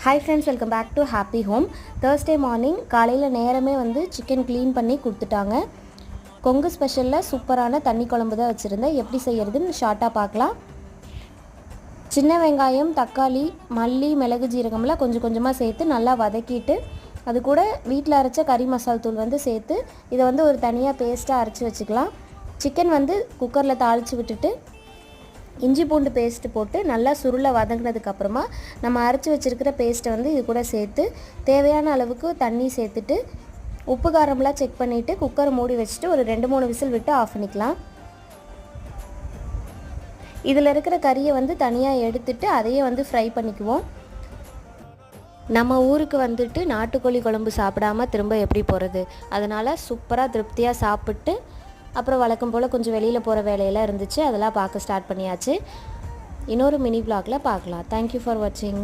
Hi friends, welcome back to Happy Home. Thursday morning காலையில நேரமே வந்து சிக்கன் க்ளீன் பண்ணி கொடுத்துட்டாங்க. கொங்கு ஸ்பெஷல்ல சூப்பரான தண்ணி குழம்பு தான் வச்சிருந்தேன். எப்படி செய்யறதுன்னு ஷார்ட்டா பார்க்கலாம். சின்ன வெங்காயம், தக்காளி, மல்லி, மிளகு, ஜீரகம்லாம் கொஞ்சம் கொஞ்சமா சேர்த்து நல்லா வதக்கிட்டு அது கூட வீட்ல அரைச்ச கறி மசால் தூள் வந்து சேர்த்து இதை வந்து ஒரு தனியா பேஸ்டா அரைச்சு வச்சுக்கலாம். சிக்கன் வந்து குக்கர்ல தாளிச்சு விட்டுட்டு இஞ்சி பூண்டு பேஸ்ட் போட்டு நல்லா சுருள வதங்கினதுக்கு அப்புறமா நம்ம அரைச்சு வச்சிருக்கிற பேஸ்ட்டை வந்து இது கூட சேர்த்து தேவையான அளவுக்கு தண்ணி சேர்த்துட்டு உப்பு காரம்லாம் செக் பண்ணிவிட்டு குக்கரை மூடி வச்சுட்டு ஒரு 2-3 விசில் விட்டு ஆஃப் பண்ணிக்கலாம். இதில் இருக்கிற கறியை வந்து தனியாக எடுத்துட்டு அதையே வந்து ஃப்ரை பண்ணிக்குவோம். நம்ம ஊருக்கு வந்துட்டு நாட்டுக்கோழி குழம்பு சாப்பிடாம திரும்ப எப்படி போகிறது? அதனால் சூப்பராக திருப்தியாக சாப்பிட்டு அப்புறம் வழக்கம் போல் கொஞ்சம் வெளியில் போகிற வேலையெல்லாம் இருந்துச்சு, அதெல்லாம் பார்க்க ஸ்டார்ட் பண்ணியாச்சு. இன்னொரு மினி vlogல பார்க்கலாம். தேங்க்யூ ஃபார் வாட்சிங்.